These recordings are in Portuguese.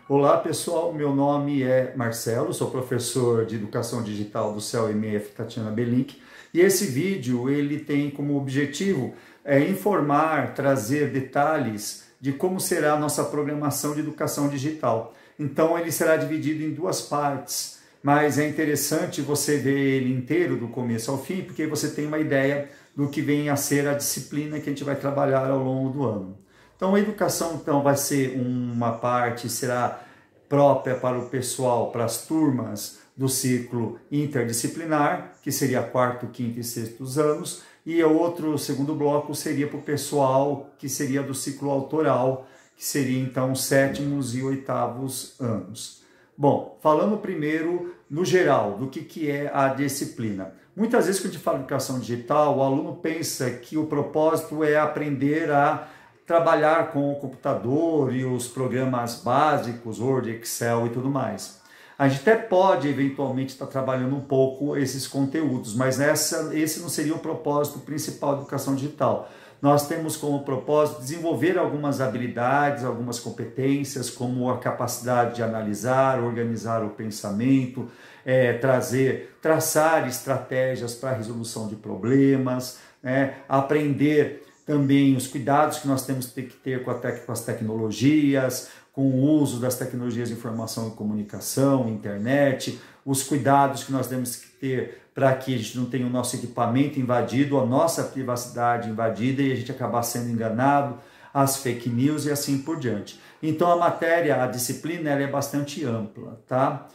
Olá pessoal, meu nome é Marcelo, sou professor de Educação Digital do CEL-MF Tatiana Belink e esse vídeo ele tem como objetivo informar, trazer detalhes de como será a nossa programação de educação digital. Então ele será dividido em duas partes, mas é interessante você ver ele inteiro do começo ao fim, porque você tem uma ideia do que vem a ser a disciplina que a gente vai trabalhar ao longo do ano. Então a educação vai ser uma parte, será própria para o pessoal, para as turmas do ciclo interdisciplinar, que seria quarto, quinto e sextos anos, e o outro segundo bloco seria para o pessoal que seria do ciclo autoral, que seria então sétimos e oitavos anos. Bom, falando primeiro no geral, do que é a disciplina. Muitas vezes quando a gente fala de educação digital, o aluno pensa que o propósito é aprender a trabalhar com o computador e os programas básicos, Word, Excel e tudo mais. A gente até pode eventualmente estar trabalhando um pouco esses conteúdos, mas esse não seria o propósito principal da educação digital. Nós temos como propósito desenvolver algumas habilidades, algumas competências, como a capacidade de analisar, organizar o pensamento, traçar estratégias para a resolução de problemas, aprender também os cuidados que nós temos que ter com as tecnologias, com o uso das tecnologias de informação e comunicação, internet, os cuidados que nós temos que ter para que a gente não tenha o nosso equipamento invadido, a nossa privacidade invadida e a gente acabar sendo enganado, as fake news e assim por diante. Então a disciplina ela é bastante ampla, tá?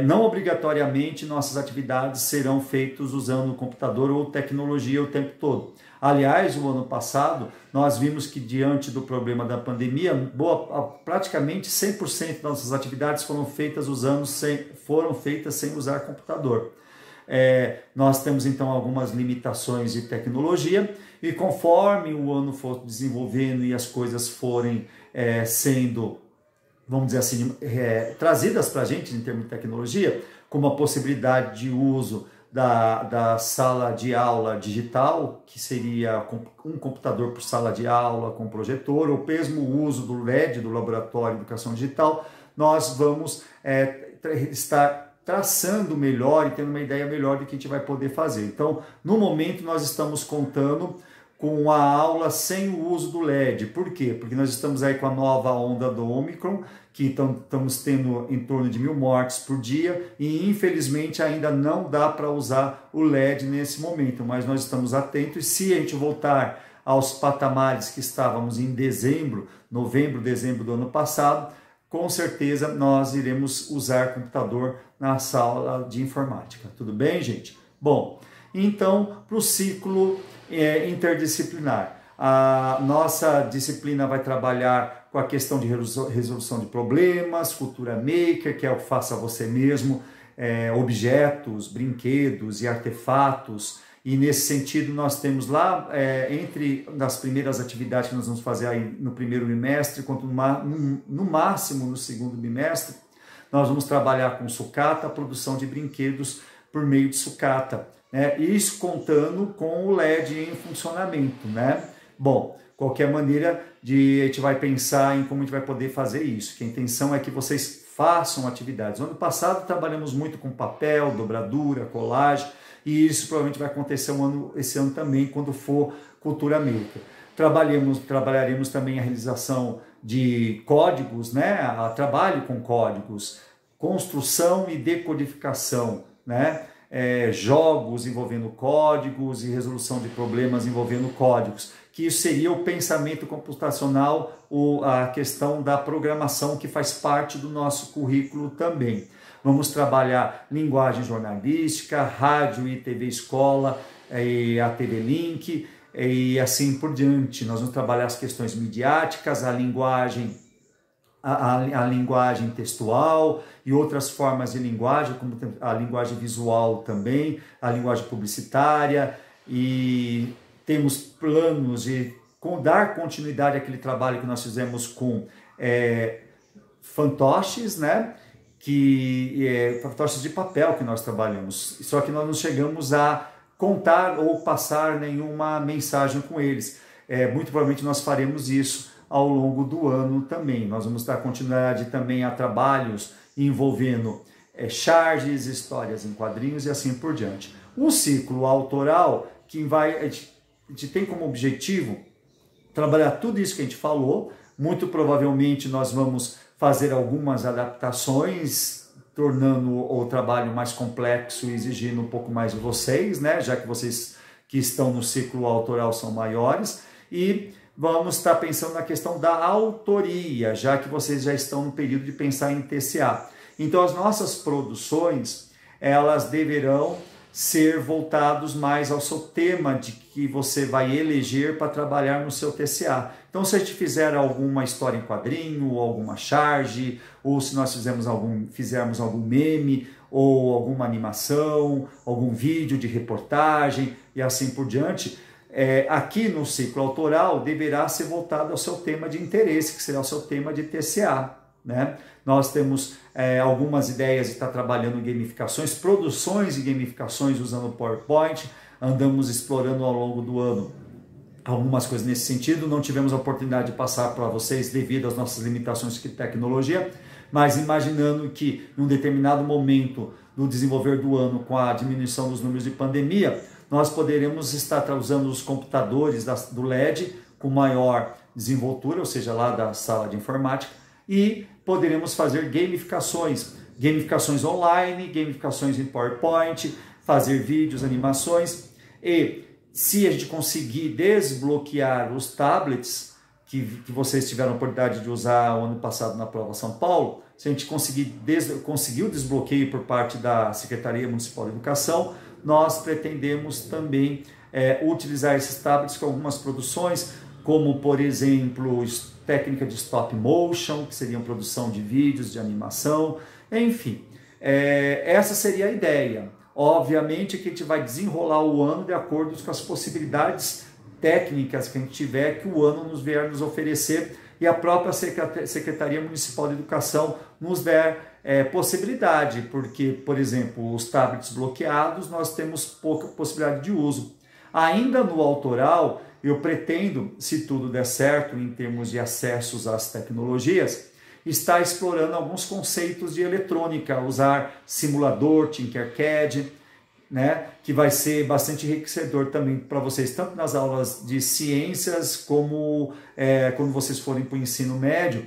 Não obrigatoriamente nossas atividades serão feitas usando o computador ou tecnologia o tempo todo. Aliás, o ano passado, nós vimos que diante do problema da pandemia, praticamente 100% das nossas atividades foram feitas sem usar computador. Nós temos então algumas limitações de tecnologia e conforme o ano for desenvolvendo e as coisas forem sendo, vamos dizer assim, trazidas para a gente em termos de tecnologia, como a possibilidade de uso da sala de aula digital, que seria um computador por sala de aula com projetor, ou mesmo o uso do LED, do Laboratório de Educação Digital, nós vamos estar traçando melhor e tendo uma ideia melhor do que a gente vai poder fazer. Então, no momento, nós estamos contando com a aula sem o uso do LED. Por quê? Porque nós estamos aí com a nova onda do Omicron, que estamos tendo em torno de 1000 mortes por dia e infelizmente ainda não dá para usar o LED nesse momento, mas nós estamos atentos e se a gente voltar aos patamares que estávamos em novembro, dezembro do ano passado, com certeza nós iremos usar computador na sala de informática. Tudo bem, gente? Bom, então para o ciclo interdisciplinar. A nossa disciplina vai trabalhar com a questão de resolução de problemas, cultura maker, que é o faça você mesmo, objetos, brinquedos e artefatos. E nesse sentido nós temos lá, entre as primeiras atividades que nós vamos fazer aí no primeiro bimestre, quanto no máximo no segundo bimestre, nós vamos trabalhar com sucata, a produção de brinquedos por meio de sucata. Isso contando com o LED em funcionamento, né? Bom, qualquer maneira a gente vai pensar em como a gente vai poder fazer isso, que a intenção é que vocês façam atividades. No ano passado trabalhamos muito com papel, dobradura, colagem, e isso provavelmente vai acontecer esse ano também, quando for cultura maker. Trabalharemos também a realização de códigos, trabalho com códigos, construção e decodificação, jogos envolvendo códigos e resolução de problemas envolvendo códigos, que isso seria o pensamento computacional, a questão da programação que faz parte do nosso currículo também. Vamos trabalhar linguagem jornalística, rádio e TV Escola, e a TV Link e assim por diante. Nós vamos trabalhar as questões midiáticas, a linguagem textual e outras formas de linguagem, como a linguagem visual também, a linguagem publicitária, e temos planos de dar continuidade àquele trabalho que nós fizemos com fantoches, fantoches de papel que nós trabalhamos, só que nós não chegamos a contar ou passar nenhuma mensagem com eles. Muito provavelmente nós faremos isso ao longo do ano também. Nós vamos dar continuidade também a trabalhos envolvendo charges, histórias em quadrinhos e assim por diante. O ciclo autoral, que a gente tem como objetivo trabalhar tudo isso que a gente falou. Muito provavelmente nós vamos fazer algumas adaptações, tornando o trabalho mais complexo e exigindo um pouco mais de vocês, né? Já que vocês que estão no ciclo autoral são maiores. E vamos estar pensando na questão da autoria, já que vocês já estão no período de pensar em TCA. Então as nossas produções, elas deverão ser voltados mais ao seu tema de que você vai eleger para trabalhar no seu TCA. Então, se a gente fizer alguma história em quadrinho, ou alguma charge, ou se nós fizermos algum meme, ou alguma animação, algum vídeo de reportagem e assim por diante, aqui no ciclo autoral deverá ser voltado ao seu tema de interesse, que será o seu tema de TCA, né? Nós temos algumas ideias de estar trabalhando gamificações, produções e gamificações usando o PowerPoint. Andamos explorando ao longo do ano algumas coisas nesse sentido. Não tivemos a oportunidade de passar para vocês devido às nossas limitações de tecnologia, mas imaginando que em um determinado momento do desenvolver do ano, com a diminuição dos números de pandemia, nós poderemos estar usando os computadores do LED com maior desenvoltura, ou seja, lá da sala de informática, e poderemos fazer gamificações online, gamificações em PowerPoint, fazer vídeos, animações. E se a gente conseguir desbloquear os tablets que vocês tiveram a oportunidade de usar o ano passado na Prova São Paulo, se a gente conseguiu o desbloqueio por parte da Secretaria Municipal de Educação, nós pretendemos também utilizar esses tablets com algumas produções, como, por exemplo, técnica de stop motion, que seriam produção de vídeos, de animação, enfim. Essa seria a ideia. Obviamente que a gente vai desenrolar o ano de acordo com as possibilidades técnicas que a gente tiver, que o ano nos vier nos oferecer, e a própria Secretaria Municipal de Educação nos der possibilidade, porque, por exemplo, os tablets bloqueados, nós temos pouca possibilidade de uso. Ainda no autoral, eu pretendo, se tudo der certo em termos de acessos às tecnologias, estar explorando alguns conceitos de eletrônica, usar simulador, Tinkercad, né, que vai ser bastante enriquecedor também para vocês, tanto nas aulas de ciências, como quando vocês forem para o ensino médio.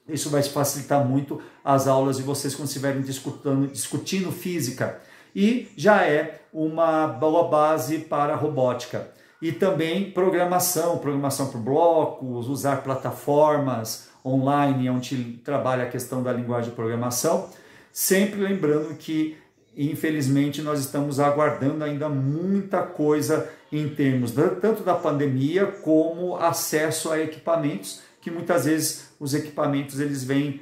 Isso vai facilitar muito as aulas de vocês quando estiverem discutindo física. E já é uma boa base para a robótica. E também programação por blocos, usar plataformas online onde trabalha a questão da linguagem de programação, sempre lembrando que, infelizmente, nós estamos aguardando ainda muita coisa em termos tanto da pandemia como acesso a equipamentos, que muitas vezes os equipamentos eles vêm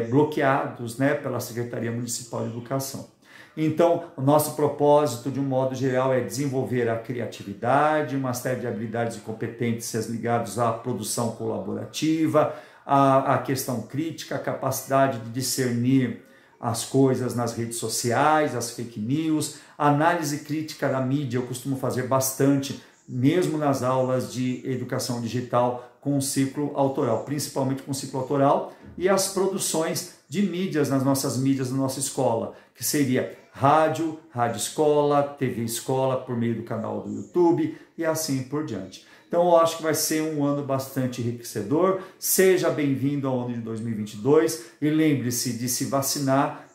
bloqueados, né, pela Secretaria Municipal de Educação. Então, o nosso propósito, de um modo geral, é desenvolver a criatividade, uma série de habilidades e competências ligadas à produção colaborativa, à questão crítica, a capacidade de discernir as coisas nas redes sociais, as fake news, análise crítica da mídia. Eu costumo fazer bastante, mesmo nas aulas de educação digital, com o ciclo autoral, principalmente com o ciclo autoral e as produções de mídias nas nossas mídias da nossa escola, que seria rádio escola, TV escola por meio do canal do YouTube e assim por diante. Então eu acho que vai ser um ano bastante enriquecedor. Seja bem-vindo ao ano de 2022 e lembre-se de se vacinar,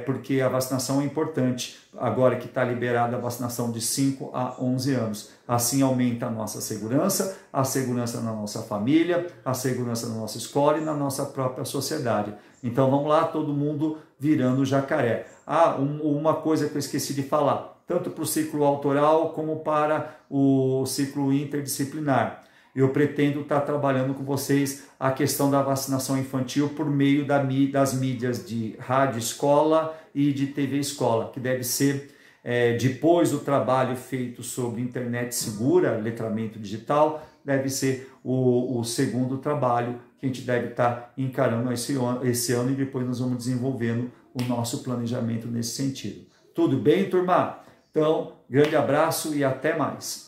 porque a vacinação é importante, agora que está liberada a vacinação de 5 a 11 anos. Assim aumenta a nossa segurança, a segurança na nossa família, a segurança na nossa escola e na nossa própria sociedade. Então vamos lá, todo mundo virando jacaré. Uma coisa que eu esqueci de falar, tanto para o ciclo autoral como para o ciclo interdisciplinar. Eu pretendo estar trabalhando com vocês a questão da vacinação infantil por meio das mídias de rádio escola e de TV escola, que deve ser depois do trabalho feito sobre internet segura, letramento digital, deve ser o segundo trabalho que a gente deve estar encarando esse ano, e depois nós vamos desenvolvendo o nosso planejamento nesse sentido. Tudo bem, turma? Então, grande abraço e até mais.